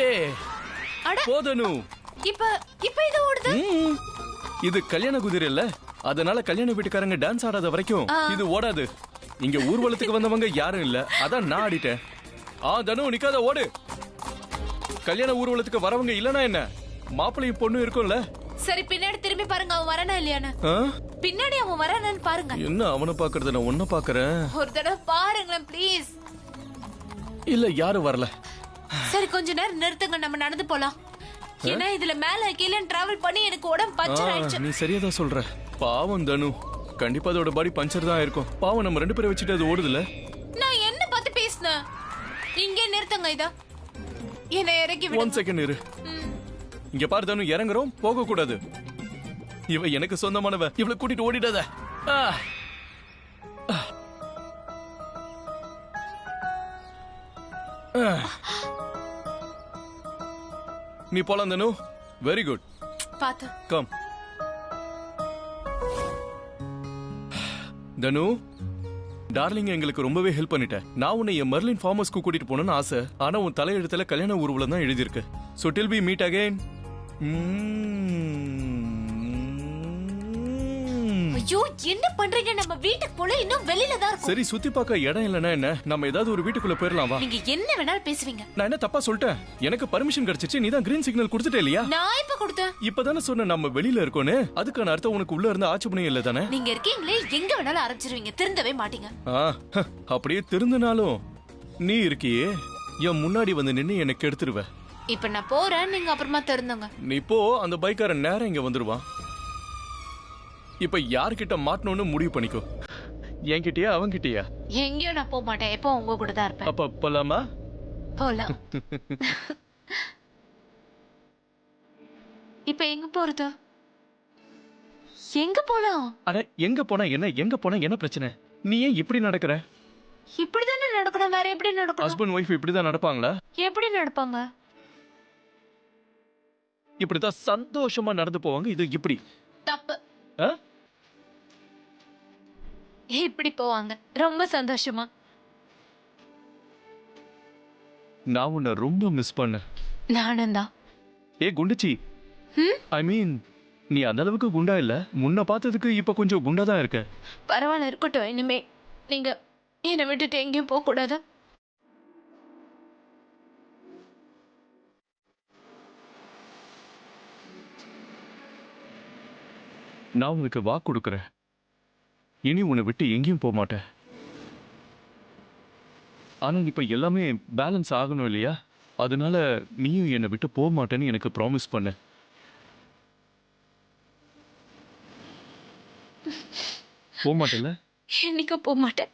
ஏ அட போதனு இப்ப இது ஓடுது. இது கல்யாண குதிரை இல்ல, அதனால கல்யாண வீட்டுக்காரங்க டான்ஸ் ஆடாத வரைக்கும் இது ஓடாது. இங்க ஊர்வலத்துக்கு வந்தவங்க யாரும் இல்ல, அதான் நான் ஆடிட்டேன். தனு நிக்காத, ஓடு. கல்யாண ஊர்வலத்துக்கு வரவங்க இல்லனா என்ன, மாப்பிள்ளையும் பொண்ணு இருக்கும்ல. சரி பின்னாடி திரும்பி பாருங்க, அவன் வரானா இல்லையான்னு. பின்னாடி அவன் வரானான்னு பாருங்க. என்ன அவனை பாக்குறது, நான் உன்ன பாக்குறேன். ஒரு தடவை பாருங்களேன் ப்ளீஸ். இல்ல யாரும் வரல. சரி கொஞ்ச நேரம் நிறுத்துங்க, நம்ம நடந்து போலாம். ஏன்னா இதுல மேல கீழே டிராவல் பண்ணி எனக்கு உடம்பு பஞ்சர் ஆயிடுச்சு. நீ சரியாதான் சொல்ற. பாவம் தனு, கண்டிப்பா அதோட பாடி பஞ்சர் தான் இருக்கும். பாவம் நம்ம 2 பேரை வச்சுட்டு அது ஓடுதுல. நான் என்ன பார்த்து பேசினேன்? இங்கே நிறுத்துங்க. இதா என்ன இறக்கி விடுங்க. 1 செகண்ட் இரு. இங்க பாரு தனு, இறங்குறோம், போக கூடாது. இவ எனக்கு சொந்தமானவ, இவளை கூட்டிட்டு ஓடிடாத. நீ போலாம் தனு. Very good. பாத்து கம் தனு. டார்லிங், எங்களுக்கு ரொம்பவே ஹெல்ப் பண்ணிட்ட. நான் உன்னை என் மெர்லின் ஃபார்மர்ஸ்க்கு கூட்டிட்டு போகணும்னு ஆசை. ஆனா உன் தலையெழுத்துல கல்யாண ஊர்வலம் தான் எழுதியிருக்கு. So till we meet again. ஐயோ என்ன பண்றீங்க? நம்ம வீட்டுக்கு போல இன்னும் வெளியில தான் இருக்கோம். சரி, சுத்தி பார்க்க இடம் இல்லனா என்ன, நம்ம ஏதாவது ஒரு வீட்டுக்குள்ள போயிரலாம் வா. நீங்க என்ன வேணாலும் பேசுவீங்க. நான் என்ன தப்பா சொல்லிட்டேன்? எனக்கு பர்மிஷன் கிடைச்சிச்சு, நீ தான் கிரீன் சிக்னல் கொடுத்துட்டே இல்லையா? நான் இப்ப கொடுத்தேன். இப்பதானே சொன்ன நம்ம வெளியில இருக்கோன்னு. அதுக்கான அர்த்தம் உனக்கு உள்ள இருந்து ஆட்சேபணம் இல்ல தானே? நீங்க இருக்கீங்களே, எங்க வேணாலும் ஆரம்பிச்சிருவீங்க, திருந்தவே மாட்டீங்க. அப்படியே திருந்தினாலும் நீ இருக்கியே, என் முன்னாடி வந்து நின்னு எனக்கு எடுத்துருவ. இப்ப நான் போறேன், நீங்க அப்புறமா திருந்துங்க. நீ போ, அந்த பைக்காரன் நேரம் இங்க வந்துருவான். இப்ப யார்கிட்ட மாட்டணும்னு முடிவு பண்ணிக்கோ. என்கிட்டயா அவன்கிட்டயா? எங்கேயும் நான் போக மாட்டேன், எப்போ உங்க கூட தான் இருப்பேன். அப்ப போலாமா? போலாம். இப்ப எங்க போறது? எங்க போலாம்? அட எங்க போனா என்ன, எங்க போனா என்ன பிரச்சனை? நீ ஏன் இப்படி நடக்கிற? இப்படிதானே நடக்கணும், வேற எப்படி நடக்கணும்? ஹஸ்பண்ட் ஒய்ஃப் இப்படிதான் நடப்பாங்களா? எப்படி நடப்பாங்க? இப்படிதான் சந்தோஷமா நடந்து போவாங்க. இது இப்படி தப்பு. இப்படி போவாங்க ரொம்ப சந்தோஷமா. நான் உன்னை ரொம்ப மிஸ் பண்ண. நானும் தான். குண்டுச்சி, ஐ மீன் நீ அந்த அளவுக்கு குண்டா இல்ல. முன்ன பார்த்ததுக்கு இப்ப கொஞ்சம் குண்டா தான் இருக்க. பரவாயில்ல, இருக்கட்டும். இனிமே நீங்க என்னை விட்டுட்டு எங்கேயும் போக கூடாது. நான் உனக்கு வாக்கு கொடுக்கறேன், இனி உன்னை விட்டு எங்கேயும் போக மாட்டேன். ஆனா இப்ப எல்லாமே பேலன்ஸ் ஆகணும் இல்லையா? அதனால நீயும் என்னை விட்டு போக மாட்டேன்னு எனக்கு ப்ராமிஸ் பண்ண. போக மாட்டேல்ல? என்னைக்கும் போக மாட்டேன்.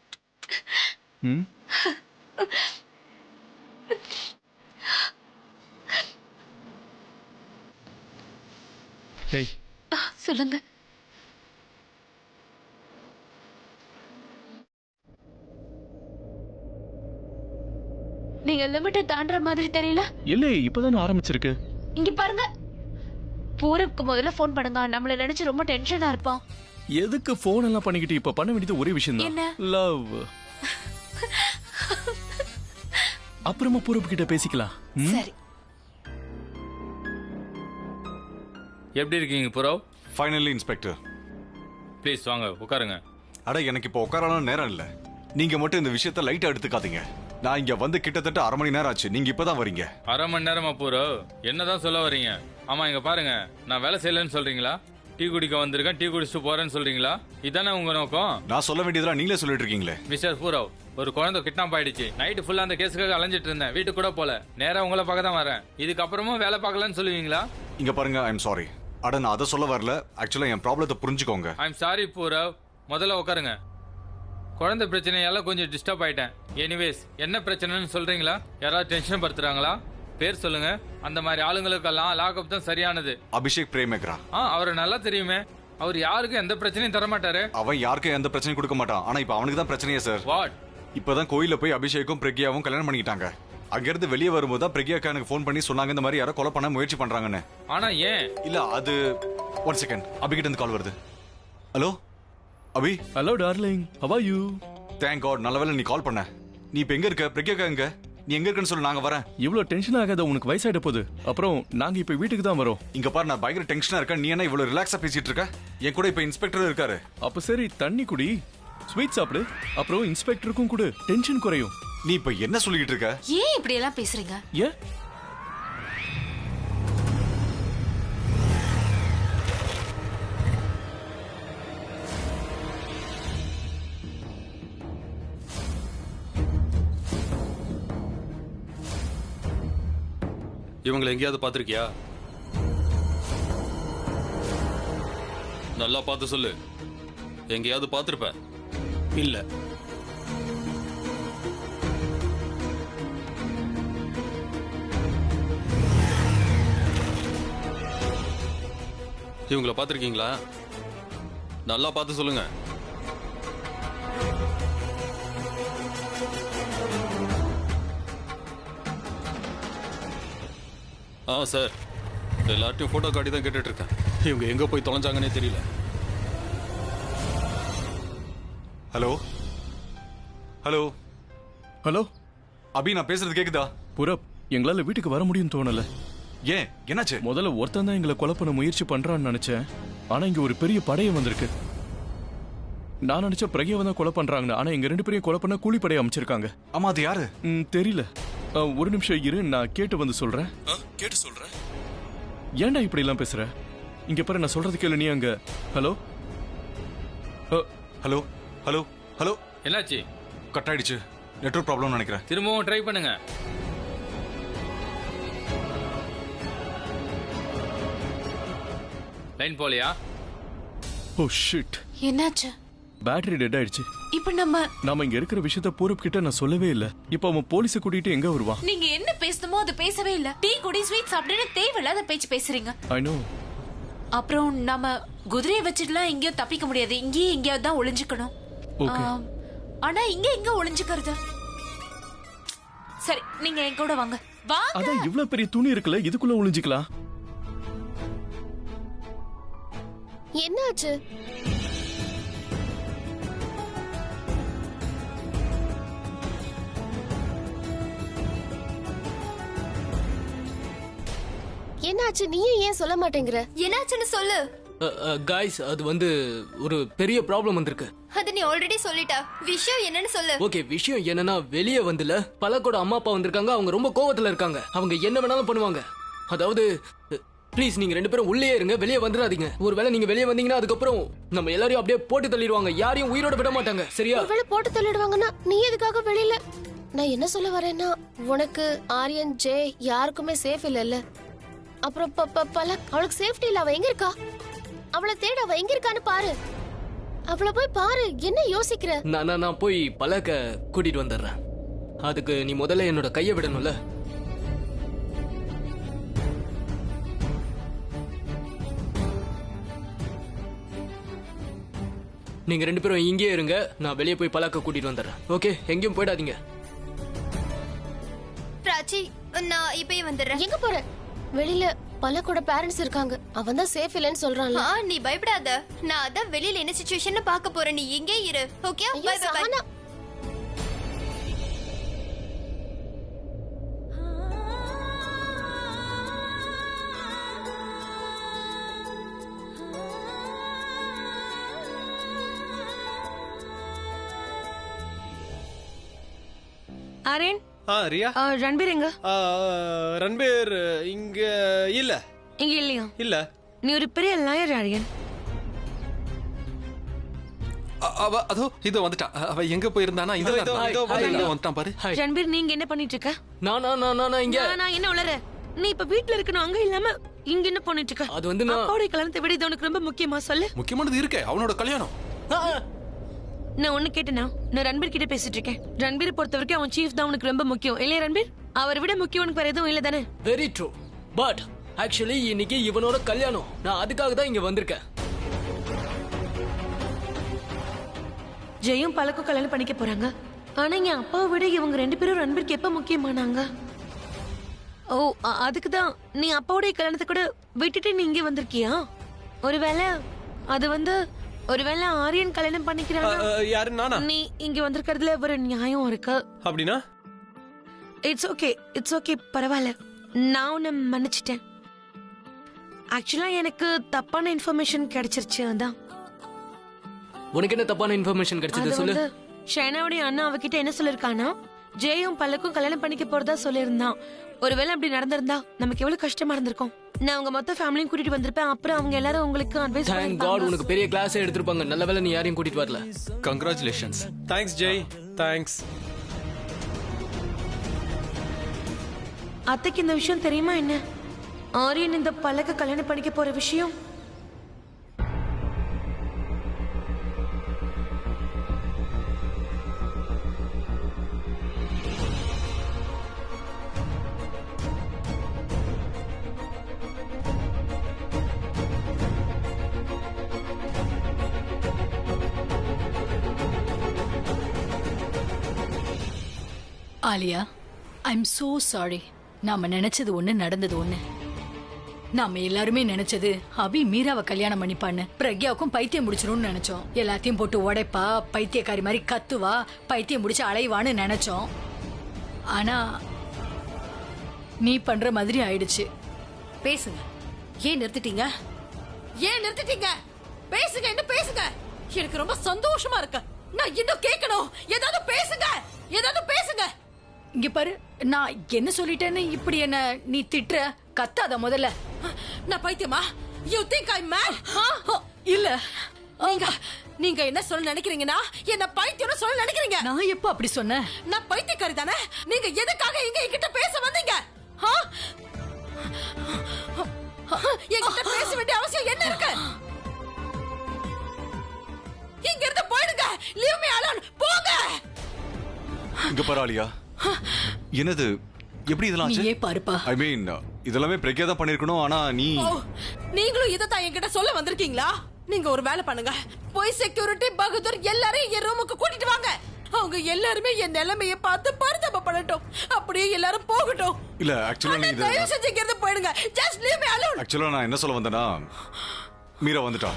சொல்லுங்க. நீங்க லிமிட்டை தாண்டுற மாதிரி தெரியல. இல்ல, இப்பதானே ஆரம்பிச்சிருக்கு. இங்க பாருங்க, பூரவுக்கு முதல்ல போன் பண்ணுங்க. நம்மள நினைச்சு ரொம்ப டென்ஷனா இருப்பான். எதுக்கு போன் எல்லாம் பண்ணிக்கிட்டு? இப்ப பண்ண வேண்டியது ஒரே விஷயம் என்ன? தான், லவ். அப்புறமா பூரவு கிட்ட பேசிக்கலாம். சரி. எப்படி இருக்கீங்க புரவ்? Finally inspector. ப்ளீஸ் வாங்க உட்காருங்க. அட எனக்கு இப்போ உட்காரலாம் நேரம் இல்ல. நீங்க மட்டும் இந்த விஷயத்தை லைட்டா எடுத்துக்காதீங்க. நான் இங்க வந்து கிட்டத்தட்ட 1/2 மணி நேரம் ஆச்சு. நீங்க இப்பதான் வரீங்க. 1/2 மணி நேரமா புரவ்? என்னதான் சொல்ல வரீங்க? ஆமா இங்க பாருங்க, நான் வேலை செய்யலன்னு சொல்றீங்களா? டீ குடிக்க வந்திருக்கேன், டீ குடிச்சிட்டு போறேன்னு சொல்றீங்களா? இதானே உங்க நோக்கம்? நான் சொல்ல வேண்டியதெல்லாம் நீங்களே சொல்லிட்டு இருக்கீங்களே. மிஸ்டர் பூரவ், ஒரு குழந்தை கிட்னாப் ஆயிடுச்சு. நைட்டு ஃபுல்லா அந்த கேஸுக்காக அலைஞ்சிட்டு இருந்தேன். வீட்டுக்கு கூட போல. நேரா உங்களை பார்க்க தான் வரேன். இதுக்கப்புறமும் வேலை பார்க்கலன்னு சொல்லுவீங்களா? இங்க பாருங்க, ஐ எம் சாரி. அட நான் அதை சொல்ல வரல. ஆக்சுவலா என் ப்ராப்ளத்தை புரிஞ்சுக்கோங்க. I am sorry Poorav. முதல்ல உட்காருங்க. குழந்தை பிரச்சனையால கொஞ்சம் டிஸ்டர்ப் ஆயிட்டேன். எனிவேஸ், என்ன பிரச்சனைன்னு சொல்றீங்களா? யாராவது டென்ஷன் படுத்துறாங்களா? பேர் சொல்லுங்க. அந்த மாதிரி ஆளுங்களுக்கெல்லாம் லாக்அப் தான் சரியானது. அபிஷேக் பிரேமேக்ரா. அவரை நல்லா தெரியுமே. அவர் யாருக்கும் எந்த பிரச்சனையும் தர மாட்டாரு. அவன் யாருக்கும் எந்த பிரச்சனையும் கொடுக்க மாட்டான். ஆனா இப்ப அவனுக்கு தான் பிரச்சனையே சார். வாட்? இப்பதான் கோயில போய் அபிஷேக்கும் பிரக்யாவும் கல்யாணம் பண்ணிக்கிட்டாங்க. அங்கிருந்து வெளியே வரும்போது தான் பிரக்யாக்கா எனக்கு ஃபோன் பண்ணி சொன்னாங்க இந்த மாதிரி யாரோ கொலை பண்ண முயற்சி பண்றாங்கன்னு. ஆனா ஏன்? இல்ல அது 1 செகண்ட். அபிகிட்ட இருந்து கால் வருது. Hello Abhi. Hello darling, how are you? Thank God, நல்ல வேளை நீ கால் பண்ண. நீ இப்ப எங்க இருக்க? பிரக்யாக்கா எங்க? நீ எங்க இருக்குன்னு சொல்லு, நாங்க வரேன். இவ்வளவு டென்ஷன் ஆகாத, உனக்கு வயசாயிட போகுது. அப்புறம் நாங்க இப்ப வீட்டுக்கு தான் வரோம். இங்க பாரு, நான் பயங்கர டென்ஷனா இருக்கேன். நீ என்ன இவ்வளவு ரிலாக்ஸா பேசிட்டு இருக்க? என் கூட இப்ப இன்ஸ்பெக்டர் இருக்காரு. அப்ப சரி, தண்ணி குடி, ஸ்வீட் சாப்பிடு, அப்புறம் இன்ஸ்பெக்டருக்கும் கூட டென்ஷன் குறையும். நீ இப்ப என்ன சொல்லிட்டு இருக்க? ஏன் இப்படி எல்லாம் பேசுறீங்க? ஏன்? இவங்களை எங்கேயாவது பார்த்திருக்கியா? நல்லா பார்த்து சொல்லு. எங்கேயாவது பார்த்திருப்ப? இல்ல. இவங்களை பார்த்திருக்கீங்களா? நல்லா பார்த்து சொல்லுங்க. சார், எல்லார்ட்டையும் போட்டோ காட்டி தான் கேட்டுட்டு இருக்கேன். இவங்க எங்க போய் தொலைஞ்சாங்கன்னே தெரியல. ஹலோ ஹலோ ஹலோ அபி, நான் பேசுறது கேக்குதா? புரப், எங்களால வீட்டுக்கு வர முடியும்னு தோணல. ஏன், என்னாச்சு? முதல்ல ஒருத்தன் தான் எங்களை கொலை பண்ண முயற்சி பண்றான்னு நினைச்சேன். ஆனா இங்க ஒரு பெரிய படையை வந்திருக்கு. நான் நினைச்ச பிரகியாவை தான் கொலை பண்றாங்க. ஆனா எங்க 2 பேரையும் கொலை பண்ண கூலிப்படையை அமைச்சிருக்காங்க. ஆமா, அது யாரு? தெரியல. ஒரு நிமிஷம் இரு, நான் கேட்டு வந்து சொல்றேன். கேட்டு சொல்றேன். ஏன்டா இப்படி எல்லாம் பேசுற? இங்க பாரு, நான் சொல்றது கேளு. நீ அங்க. Hello hello hello hello. என்னாச்சு? கட் ஆயிடுச்சு. நெட்வொர்க் ப்ராப்ளம் நினைக்கிறேன். திரும்பவும் ட்ரை பண்ணுங்க. லைன் போலியா? Oh shit. என்னாச்சு? பேட்டரி டெட் ஆயிடுச்சு. இப்ப நாம இங்க இருக்கிற விஷயத்த பூரப் கிட்ட நான் சொல்லவே இல்ல. இப்ப அவன் போலீஸ கூட்டிட்டு எங்க வருவான்? நீங்க என்ன பேசணுமோ அது பேசவே இல்ல. டீ குடி, ஸ்வீட் சாப்பிடுன்னு தேவையில்லாத பேச்சு பேசுறீங்க. I know. அப்புறம் நாம குதிரையை வச்சுட்டுலாம் எங்கேயும் தப்பிக்க முடியாது. இங்கேயே எங்கேயாவது தான் ஒளிஞ்சுக்கணும். ஓகே. ஆனா இங்க எங்க ஒளிஞ்சுக்கிறது? சரி, நீங்க என் கூட வாங்க. வாங்க. அதான் இவ்ளோ பெரிய துணி இருக்குல்ல, இதுக்குள்ள ஒளிஞ்சிக்கலாம். என்னாச்சு? என்னாச்சு? நீ ஏன் சொல்ல மாட்டேங்கிற? என்னாச்சுன்னு சொல்லு. காய்ஸ், அது வந்து ஒரு பெரிய ப்ராப்ளம் வந்திருக்கு. அது நீ ஆல்ரெடி சொல்லிட்ட. விஷயம் என்னன்னு சொல்லு. ஓகே, விஷயம் என்னன்னா, வெளியே வந்துல பலகோட அம்மா அப்பா வந்திருக்காங்க. அவங்க ரொம்ப கோவத்துல இருக்காங்க. அவங்க என்ன வேணாலும் பண்ணுவாங்க. அதாவது ப்ளீஸ், நீங்க 2 பேரும் உள்ளே இருங்க, வெளியே வந்துடாதீங்க. ஒருவேளை நீங்க வெளியே வந்தீங்கன்னா அதுக்கப்புறம் நம்ம எல்லாரையும் அப்படியே போட்டு தள்ளிடுவாங்க. யாரையும் உயிரோட விட மாட்டாங்க. சரியா? ஒருவேளை போட்டு தள்ளிடுவாங்கன்னா நீ எதுக்காக வெளியில? நான் என்ன சொல்ல வரேன்னா, உனக்கு ஆரியன், ஜே யாருக்குமே சேஃப் இல்லல்ல. அப்புறம் பலக், அவளுக்கு சேஃப்டி இல்ல. அவ எங்க இருக்கா? அவளை தேட அவ எங்க இருக்கான்னு பாரு. அவளை போய் பாரு. என்ன யோசிக்கிற? நான் போய் பலக்க கூட்டிட்டு வந்துடுறேன். அதுக்கு நீ முதல்ல என்னோட கையை விடணும்ல. நீங்க 2 பேரும் இங்கேயே இருங்க. நான் வெளியே போய் பலக்க கூட்டிட்டு வந்துடுறேன். ஓகே, எங்கேயும் போயிடாதீங்க. பிராச்சி, நான் இப்பயே வந்துடுறேன். எங்க போற? வெளியில பலக்கோட பேரண்ட்ஸ் இருக்காங்க. அவன் தான் சேஃப் இல்லன்னு சொல்றான்ல. நீ பயப்படாத. நான் அதான் வெளியில என்ன சிச்சுவேஷன் பார்க்க போறேன். நீ இங்கே இரு. Okay, bye bye bye. Aryan, Riya, Ranbir எங்க? ரன்பீர் இங்க இல்ல. இங்க இல்லையா? இல்ல. நீ ஒரு பெரிய லாயர் ஆரியன். அவ அதோ இதோ வந்துட்டா. அவ எங்க போயிருந்தானா? இதோ வந்துட்டான் பாரு. ரன்பீர், நீங்க என்ன பண்ணிட்டு இருக்க? நான் இங்க. நான் என்ன உளற? நீ இப்ப வீட்ல இருக்கணும், அங்க இல்லாம இங்க என்ன பண்ணிட்டு இருக்க? அது வந்து அப்பாவோட கல்யாணத்தை விட இது உனக்கு ரொம்ப முக்கியமா? சொல்லு. முக்கியமானது இருக்கே, அவனோட கல்யாணம். நான் ஒண்ணு கேட்டேனா? நான் ரன்பீர் கிட்ட பேசிட்டு இருக்கேன். ரன்பீர் பொறுத்த வரைக்கும் அவன் சீஃப் தான் உனக்கு ரொம்ப முக்கியம் இல்லையா ரன்பீர்? அவரை விட முக்கியம் உனக்கு வேற எதுவும் இல்ல தானே? Very true. பட் ஆக்சுவலி இன்னைக்கு இவனோட கல்யாணம். நான் அதுக்காக தான் இங்க வந்திருக்கேன். ஜெயும் பலக்கும் கல்யாணம் பண்ணிக்க போறாங்க. ஆனா என் அப்பாவை விட இவங்க 2 பேரும் ரன்பீருக்கு எப்ப முக்கியமானாங்க? ஓ, அதுக்குதான் நீ அப்பாவுடைய கல்யாணத்தை கூட விட்டுட்டு நீ இங்க வந்திருக்கியா? ஒருவேளை அது வந்து ஒருவேளை ஆரியன் கல்யாணம் பண்ணிக்கிறாங்க. யாரு? நானா? நீ இங்க வந்திருக்கிறதுல ஒரு நியாயம் இருக்கு. அப்படின்னா இட்ஸ் ஓகே பரவாயில்ல. நான் உன்னை மன்னிச்சிட்டேன். ஆக்சுவலா எனக்கு தப்பான இன்ஃபர்மேஷன் கிடைச்சிருச்சு. அதான். உனக்கு என்ன தப்பான இன்ஃபர்மேஷன் கிடைச்சது சொல்லு. ஷைனாவுடைய அண்ணா அவகிட்ட என்ன சொல்லிருக்கானா, ஜெயும் பல்லக்கும் கல்யாணம் பண்ணிக்க போறதா சொல்லியிருந்தான். ஒருவேளை அப்படி நடந்திருந்தா நமக்கு எவ்வளவு கஷ்டமா இருந்திருக்கும். நான் உங்க மொத்த ஃபேமிலியும் கூட்டிட்டு வந்திருப்பேன். அப்புறம் அவங்க எல்லாரும் உங்களுக்கு அட்வைஸ் Thank God உனக்கு பெரிய கிளாஸ் எடுத்துருப்பாங்க. நல்ல வேளை நீ யாரையும் கூட்டிட்டு வரல. கங்க்ராச்சுலேஷன்ஸ். Thanks Jai, thanks. அத்தைக்கு இந்த விஷயம் தெரியுமா என்ன? ஆரியன் இந்த பல்லக்க கல்யாணம் பண்ணிக்க போற விஷயம். Alia, I'm so sorry. நாம நினைச்சது ஒண்ணு, நடந்தது ஒண்ணு. நாம எல்லாருமே நினைச்சது அபி மீராவை கல்யாணம் பண்ணிப்பான்னு. பிரக்யாவுக்கும் பைத்தியம் முடிச்சிரும்னு நினைச்சோம். எல்லாத்தையும் போட்டு உடைப்பா, பைத்தியக்காரி மாதிரி கத்துவா, பைத்தியம் முடிச்சு அலைவான்னு நினைச்சோம். ஆனா நீ பண்ற மாதிரி ஆயிடுச்சு. பேசுங்க. ஏன் நிறுத்திட்டீங்க? ஏன் நிறுத்திட்டீங்க? பேசுங்க, என்ன பேசுங்க. எனக்கு ரொம்ப சந்தோஷமா இருக்கு. நான் இன்னும் கேட்கணும். ஏதாவது பேசுங்க, ஏதாவது பேசுங்க. இங்க பாரு, நான் என்ன சொல்லிட்டேன்னு இப்படி என்ன நீ திட்டுற? கத்தாத முதல்ல. நான் பைத்தியமா? You think I'm mad? இல்ல, நீங்க என்ன சொல்ல நினைக்கிறீங்கன்னா என்ன பைத்தியம்னு சொல்ல நினைக்கிறீங்க? நான் எப்ப அப்படி சொன்னேன்? நான் பைத்தியக்காரி தானே? நீங்க எதுக்காக இங்க என்கிட்ட பேச வந்தீங்க? என்கிட்ட பேச வேண்டிய அவசியம் என்ன இருக்கு? இங்க இருந்து போயிடுங்க. Leave me alone. போங்க. இங்க பரவாயில்லையா? என்னது, எப்படி இதெல்லாம் ஆச்சு? நீயே பாருப்பா. ஐ மீன் இதெல்லாமே பிரக்யா தான் பண்ணிருக்கணும். ஆனா நீங்களும் இத தான் என்கிட்ட சொல்ல வந்திருக்கீங்களா? நீங்க ஒரு வேலை பண்ணுங்க. போய் செக்யூரிட்டி பகதூர் எல்லாரையும் என் ரூமுக்கு கூட்டிட்டு வாங்க. அவங்க எல்லாருமே என் நிலைமையை பார்த்து பரிதாபப்படட்டும். அப்படியே எல்லாரும் போகட்டும். இல்ல ஆக்சுவலா இது தயவு செஞ்சு இங்க இருந்து போயிடுங்க. Just leave me alone. ஆக்சுவலா நான் என்ன சொல்ல வந்தேன்னா, மீரா வந்துட்டா.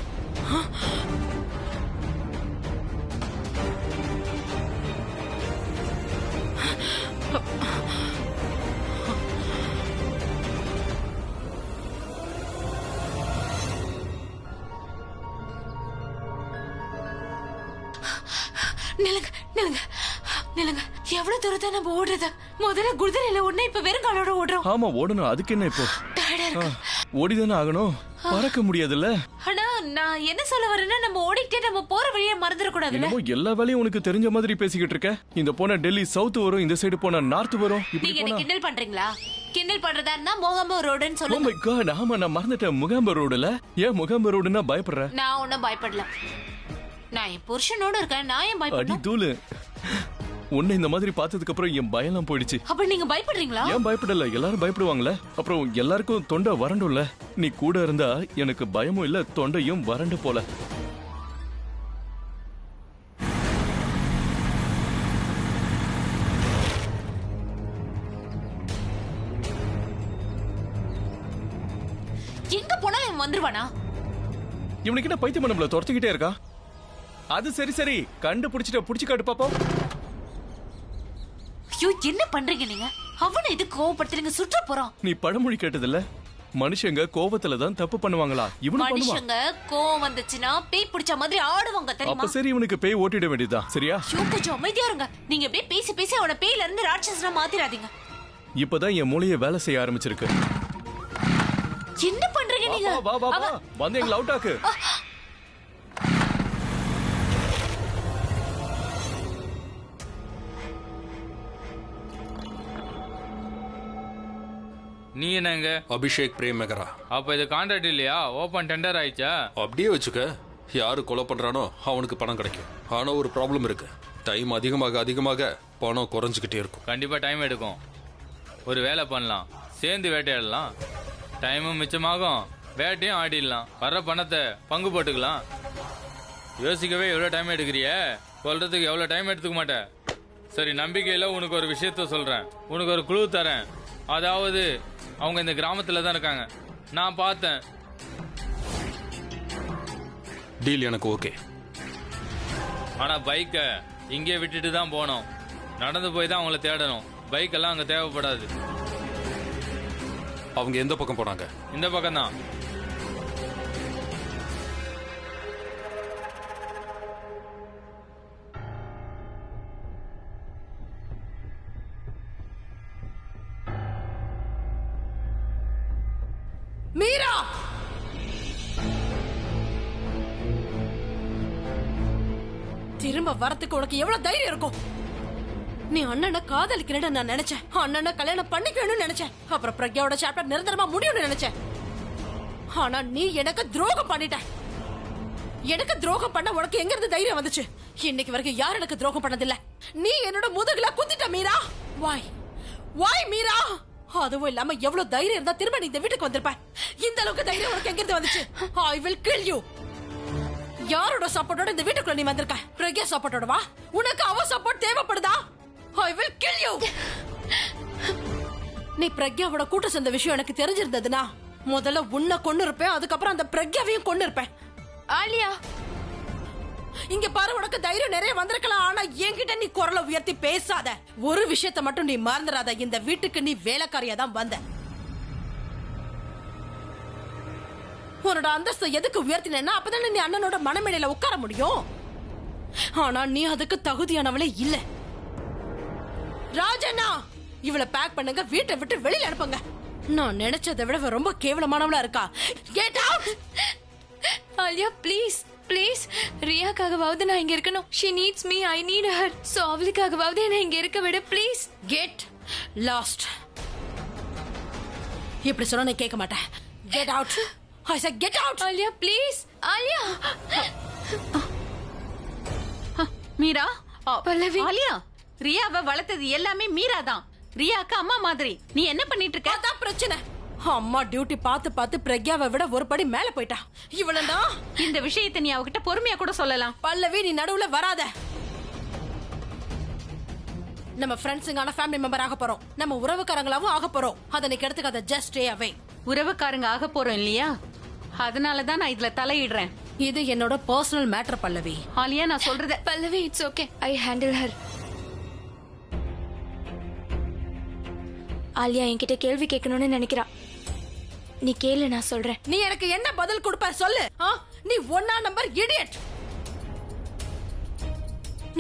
நிலுங்க, நிலுங்க, நிலுங்க. எவ்வளவு தூரத்தை நம்ம ஓடுறது? முதல்ல குதிரையில ஓடணும், இப்ப வெறும் காலோட ஓடுறோம். ஆமா, ஓடணும். அதுக்கு என்ன இப்போ? ஓடிதானே ஆகணும். பறக்க முடியாதுல்ல. ஆனா நான் என்ன சொல்ல வரேன்னா, நம்ம ஓடிட்டே நம்ம போற வழியை மறந்துட கூடாதுல்ல. என்னமோ எல்லா வேலையும் உனக்கு தெரிஞ்ச மாதிரி பேசிக்கிட்டு இருக்க. இந்த போனா டெல்லி சவுத் வரும், இந்த சைடு போனா நார்த் வரும். நீங்க என்ன கிண்டல் பண்றீங்களா? கிண்டல் பண்றதா இருந்தா மோகாம்பர் ரோடுன்னு Oh சொல்லுங்க. my God, ஆமா நான் மறந்துட்டேன். முகாம்பர் ரோடுல. ஏன் முகாம்பர் ரோடுன்னா பயப்படுற? நான் ஒன்னும் பயப்படல. நான் என் புருஷனோட இருக்கேன். நான் ஏன் அடி பயப்படணும்? தூளு. உன்னை இந்த மாதிரி பார்த்ததுக்கு அப்புறம் என் பயம்லாம் போயிடுச்சு. அப்ப நீங்க பயப்படுறீங்களா? ஏன் பயப்படல? எல்லாரும் பயப்படுவாங்கல்ல. அப்புறம் எல்லாருக்கும் தொண்டை வறண்டும்ல. நீ கூட இருந்தா எனக்கு பயமும் இல்ல, தொண்டையும் வறண்டு போல. எங்க போனா இவன் வந்துருவானா? இவனுக்கு என்ன பைத்தியம் நம்மள துரத்திக்கிட்டே இருக்கா? அது சரி சரி, கண்டுபிடிச்சிட்ட. புடிச்சு காட்டு பாப்போம். ஐயோ, என்ன பண்றீங்க நீங்க? அவனை எதுக்கு கோவப்படுத்துறீங்க? சுற்ற போறோம். நீ பழமொழி கேட்டதில்ல? மனுஷங்க கோவத்துல தான் தப்பு பண்ணுவாங்களா? இவனு பண்ணுவான். மனுஷங்க கோவம் வந்துச்சுன்னா பேய் பிடிச்ச மாதிரி ஆடுவாங்க தெரியுமா? அப்ப சரி, இவனுக்கு பேய் ஓட்டிட வேண்டியதுதான். சரியா? ஐயோ, கொஞ்சம் அமைதியா இருங்க. நீங்க அப்படியே பேசி பேசி அவனை பேயில இருந்து ராட்சசனா மாத்திராதீங்க. இப்பதான் என் மூளையை வேலை செய்ய ஆரம்பிச்சிருக்கு. என்ன பண்றீங்க நீங்க? வா வா வா, வந்து எங்களை அவுட் ஆக்கு. நீ என்னங்க? அபிஷேக் பிரேமகரா. அப்ப இது கான்ட்ராக்ட் இல்லையா? ஓபன் டெண்டர் ஆயிடுச்சா? அப்படியே வச்சுக்க. யாரு கொலை பண்றானோ அவனுக்கு பணம் கிடைக்கும். ஆனா ஒரு ப்ராப்ளம் இருக்கு. டைம் அதிகமாக அதிகமாக பணம் குறைஞ்சிக்கிட்டே இருக்கும். கண்டிப்பா டைம் எடுக்கும். ஒரு வேலை பண்ணலாம், சேர்ந்து வேட்டையாடலாம். டைமும் மிச்சமாகும், வேட்டையும் ஆடிடலாம். வர்ற பணத்தை பங்கு போட்டுக்கலாம். யோசிக்கவே எவ்வளோ டைம் எடுக்கிறிய? சொல்றதுக்கு எவ்வளோ டைம் எடுத்துக்க மாட்டேன். சரி, நம்பிக்கையில் உனக்கு ஒரு விஷயத்த சொல்றேன். உனக்கு ஒரு குழு தரேன். அதாவது அவங்க இந்த கிராமத்துல தான் இருக்காங்க. நான் பார்த்தேன். டீல் எனக்கு ஓகே. ஆனா பைக்கை இங்கே விட்டுட்டு தான் போனோம். நடந்து போய் தான் அவங்கள தேடணும். பைக் எல்லாம் அங்க தேவைப்படாது. அவங்க எந்த பக்கம் போனாங்க? இந்த பக்கம் தான். மீரா, திரும்ப வரத்துக்கு உனக்கு எவ்வளவு தைரியம் இருக்கும்? நீ அண்ணனை காதலிக்கிறேன்னு நான் நினைச்சேன். அண்ணனை கல்யாணம் பண்ணிக்கணும்னு நினைச்சேன். அப்புறம் பிரக்யாவோட சாப்டர் நிரந்தரமா முடியும்னு நினைச்சேன். ஆனா நீ எனக்கு துரோகம் பண்ணிட்ட. எனக்கு துரோகம் பண்ண உனக்கு எங்க இருந்து தைரியம் வந்துச்சு? இன்னைக்கு வரைக்கும் யாரும் எனக்கு துரோகம் பண்ணதில்ல. நீ என்னோட முதுகுல குத்திட்ட மீரா. வாய் மீரா. அதுவும் இல்லாம எவ்வளவு தைரியம் இருந்தா திரும்ப நீ இந்த வீட்டுக்கு வந்திருப்ப. இந்த அளவுக்கு தைரியம் உனக்கு எங்க இருந்து வந்துச்சு? I will kill you. யாரோட சப்போர்ட்டோட இந்த வீட்டுக்குள்ள நீ வந்திருக்க? பிரக்யா சப்போர்ட்டோட வா. உனக்கு அவ சப்போர்ட் தேவைப்படுதா? I will kill you. நீ பிரக்யாவோட கூட்ட சேர்ந்த விஷயம் எனக்கு தெரிஞ்சிருந்ததுன்னா முதல்ல உன்னை கொன்னு இருப்பேன். அதுக்கப்புறம் அந்த பிரக்யாவையும் கொன்னு இருப்பேன். ஆலியா, இங்க பாரு, உனக்கு தைரியம் நிறைய வந்திருக்கலாம். ஆனா என்கிட்ட நீ குரலை உயர்த்தி பேசாத. ஒரு விஷயத்த மட்டும் நீ மறந்துடாத. இந்த வீட்டுக்கு நீ வேலைக்காரியா தான் வந்த. உன்னோட அந்தஸ்தை எதுக்கு உயர்த்தினா அப்பதானே நீ அண்ணனோட மனமேடையில உட்கார முடியும். ஆனா நீ அதுக்கு தகுதியானவளே இல்ல. ராஜண்ணா, இவளை பேக் பண்ணுங்க, வீட்டை விட்டு வெளியில அனுப்புங்க. நான் நினைச்சதை விட ரொம்ப கேவலமானவளா இருக்கா. Get out. Alia please please, ரியாக்காகவாவது நான் இங்க இருக்கணும். She needs me, I need her. So அவளுக்காகவாவது என்ன இங்க இருக்க விட ப்ளீஸ். Get lost. இப்படி சொன்னா நான் கேட்க மாட்டேன். Get out. I said get out. Alia please. Alia. Meera, Pallavi. Alia, ரியாவை வளர்த்தது எல்லாமே மீரா தான். ரியாக்கு அம்மா மாதிரி. நீ என்ன பண்ணிட்டு இருக்க? அதான் பிரச்சனை. அம்மா டியூட்டி பார்த்து பார்த்து பிரக்யாவை விட ஒரு படி மேல போயிட்டா. இவளனா இந்த விஷயத்தை நீ அவகிட்ட பொறுமையா கூட சொல்லலாம். பல்லவி, நீ நடுவுல வராத. நம்ம ஃப்ரெண்ட்ஸுங்கான ஃபேமிலி மெம்பர் ஆக போறோம். நம்ம உறவுக்காரங்களாவும் ஆக போறோம். அதை நீ கெடுத்துக்காத. Just stay away. உறவுக்காரங்க ஆக போறோம் இல்லையா? அதனாலதான் நான் இதுல தலையிடுறேன். இது என்னோட பர்சனல் மேட்டர் பல்லவி. ஆலியா, நான் சொல்றத. Pallavi, it's okay, I handle her. Alia என்கிட்ட கேள்வி கேட்கணும்னு நினைக்கிறா. நீ கேளு, நான் சொல்றேன். நீ எனக்கு என்ன பதில் கொடுப்ப சொல்லு. நீ ஒன்னா நம்பர் இடியட்.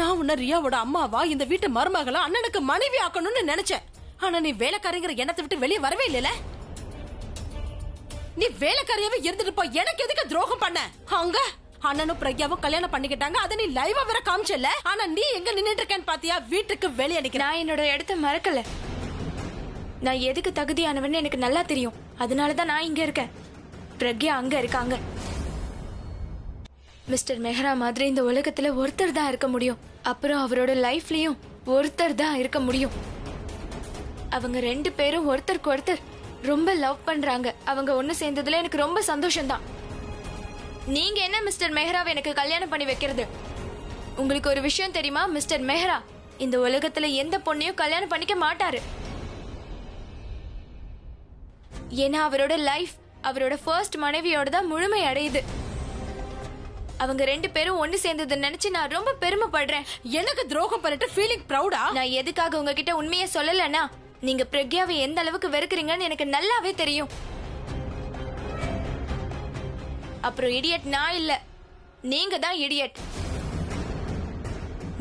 நான் உன்ன ரியாவோட அம்மாவா, இந்த வீட்டு மருமகளா, அண்ணனுக்கு மனைவி ஆக்கணும்னு நினைச்சேன். ஆனா நீ வேலைக்காரிங்கிற எண்ணத்தை விட்டு வெளியே வரவே இல்லல. நீ வேலைக்காரியாவே இருந்துட்டு போ. எனக்கு எதுக்கு துரோகம் பண்ண? அங்க அண்ணனும் பிரக்யாவும் கல்யாணம் பண்ணிக்கிட்டாங்க. அதை நீ லைவா வேற காமிச்சல. ஆனா நீ எங்க நின்னுட்டு இருக்கேன்னு பாத்தியா? வீட்டுக்கு வெளியே நிக்கிறேன். நான் என்னோட இடத்த மறக்கல. நான் எதுக்கு தகுதியானவன்னு எனக்கு நல்லா தெரியும். அதனாலதான் நான் இங்க இருக்கேன். பிரக்யா அங்க இருக்காங்க. மிஸ்டர் மெஹரா மாதிரி இந்த உலகத்துல ஒருத்தர் தான் இருக்க முடியும். அப்புறம் அவரோட லைஃப்லயும் ஒருத்தர் தான் இருக்க முடியும். அவங்க ரெண்டு பேரும் ஒருத்தருக்கு ஒருத்தர் ரொம்ப லவ் பண்றாங்க. அவங்க ஒண்ணு சேர்ந்ததுல எனக்கு ரொம்ப சந்தோஷம் தான். நீங்க என்ன மிஸ்டர் மெஹராவை எனக்கு கல்யாணம் பண்ணி வைக்கிறது? உங்களுக்கு ஒரு விஷயம் தெரியுமா? மிஸ்டர் மெஹரா இந்த உலகத்துல எந்த பொண்ணையும் கல்யாணம் பண்ணிக்க மாட்டாரு. ஏன்னா அவரோட லைஃப் அவரோட ஃபர்ஸ்ட் மனைவியோட தான் முழுமை அடையுது. அவங்க ரெண்டு பேரும் ஒண்ணு சேர்ந்ததை நினைச்சு நான் ரொம்ப பெருமைப்படுறேன். எனக்கு துரோகம் பண்ணிட்டு ஃபீலிங் ப்ரௌடா? நான் எதுக்காக உங்ககிட்ட உண்மையை சொல்லலன்னா, நீங்க பிரக்யாவை எந்த அளவுக்கு வெறுக்கிறீங்கன்னு எனக்கு நல்லாவே தெரியும். அப்புறம் இடியட் நான் இல்ல, நீங்க தான் இடியட்.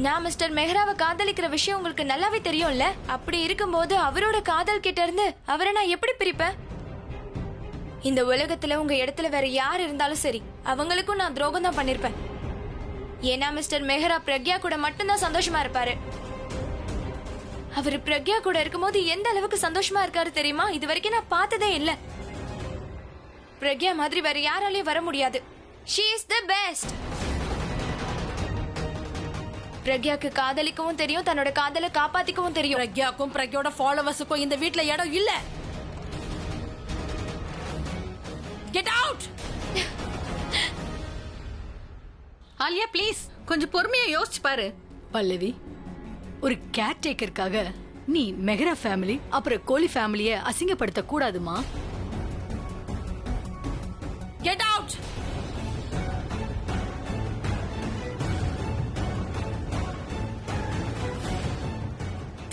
நான் மிஸ்டர் மெஹராவை காதலிக்கிற விஷயம் உங்களுக்கு நல்லாவே தெரியும்ல. அப்படி இருக்கும்போது அவரோட காதல் கிட்ட இருந்து அவரை நான் எப்படி பிரிப்பேன்? இந்த உலகத்துல உங்க இடத்துல வேற யார் இருந்தாலும் சரி, அவங்களுக்கும் நான் துரோகம் தான் பண்ணிருப்பேன். ஏன்னா மிஸ்டர் மெஹரா பிரக்யா கூட மட்டும்தான் சந்தோஷமா இருப்பாரு. அவரு பிரக்யா கூட இருக்கும்போது எந்த அளவுக்கு சந்தோஷமா இருக்காரு தெரியுமா? இது வரைக்கும் நான் பார்த்ததே இல்ல. பிரக்யா மாதிரி வேற யாராலையும் வர முடியாது. She is the best. பிரக்யாக்கு காதலிக்கவும் தெரியும், தன்னோட காதலை காப்பாத்திக்கவும் தெரியும். பிரக்யாக்கும் பிரக்யோட ஃபாலோவர்ஸுக்கும் இந்த வீட்ல இடம் இல்ல. Get out! ஆலியா ப்ளீஸ், கொஞ்சம் பொறுமையா யோசிச்சு பாரு. பல்லவி, ஒரு கேர்டேக்கருக்காக நீ மெஹரா ஃபேமிலி அப்புறம் கோலி ஃபேமிலிய அசிங்கப்படுத்த கூடாதுமா. Get out!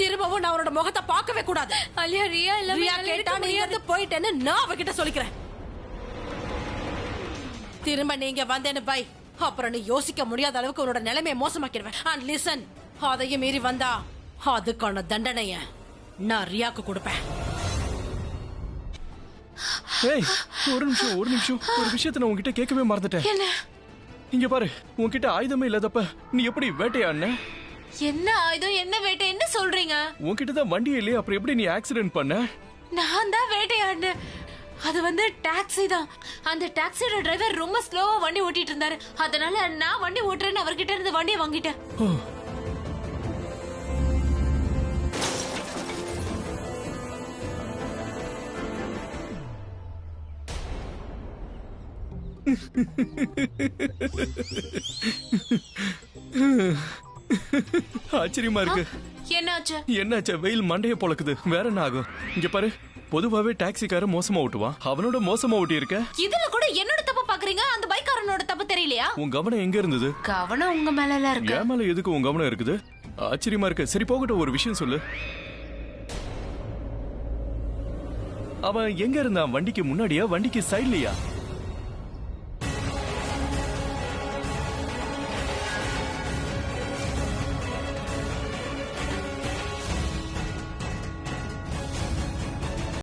திரும்ப திரும்பவும் நான் அவனோட முகத்தை பார்க்கவே கூடாது. ஆலியா ரியா எல்லாமே ரியா நல்லா கேட்டா இருக்க நீ முடியாது. இருந்து போயிட்டேன்னு நான் அவகிட்ட சொல்லிக்கிறேன். திரும்ப நீங்க வந்தேன்னு பை, அப்புறம் நீ யோசிக்க முடியாத அளவுக்கு உன்னோட நிலைமையை மோசமாக்கிடுவேன். அண்ட் லிசன், அதையும் மீறி வந்தா அதுக்கான தண்டனைய நான் ரியாக்கு கொடுப்பேன். ஏய், ஒரு நிமிஷம் ஒரு விஷயத்தை நான் உன்கிட்ட கேட்கவே மறந்துட்டேன். என்ன இங்க பாரு, உன்கிட்ட ஆயுதமே இல்லாதப்ப நீ எப்படி வேட்டையாடின? என்ன ஆயுதம், என்ன வேட்டை, என்ன சொல்றீங்க? உன்கிட்ட தான் வண்டி இல்லையே, அப்புறம் எப்படி நீ ஆக்சிடென்ட் பண்ண? நான் தான் வேட்டையாடினேன். அது வந்து டாக்ஸி தான். அந்த டாக்ஸியோட டிரைவர் ரொம்ப ஸ்லோவா வண்டி ஓட்டிட்டு இருந்தாரு. அதனால நான் வண்டி ஓட்டுறேன்னு அவர்கிட்ட இருந்து வண்டியை வாங்கிட்டேன். ஆச்சரியமா இருக்கு. என்னாச்சு? என்னாச்சு? வெயில் மண்டைய பொளக்குது. வேற என்ன ஆகும்? இங்க பாரு, பொதுவாவே டாக்ஸிக்கார மோசமா ஓட்டுவான். அவனோட மோசமா ஓட்டி இருக்க. இதுல கூட என்னோட தப்பு பாக்குறீங்க? அந்த பைக்காரனோட தப்பு தெரியலையா? உன் கவனம் எங்க இருந்தது? கவனம் உங்க மேல இருக்கு. என் மேல எதுக்கு உன் கவனம் இருக்குது? ஆச்சரியமா இருக்கு. சரி போகட்டும், ஒரு விஷயம் சொல்லு. அவன் எங்க இருந்தான்? வண்டிக்கு முன்னாடியா, வண்டிக்கு சைட்லயா?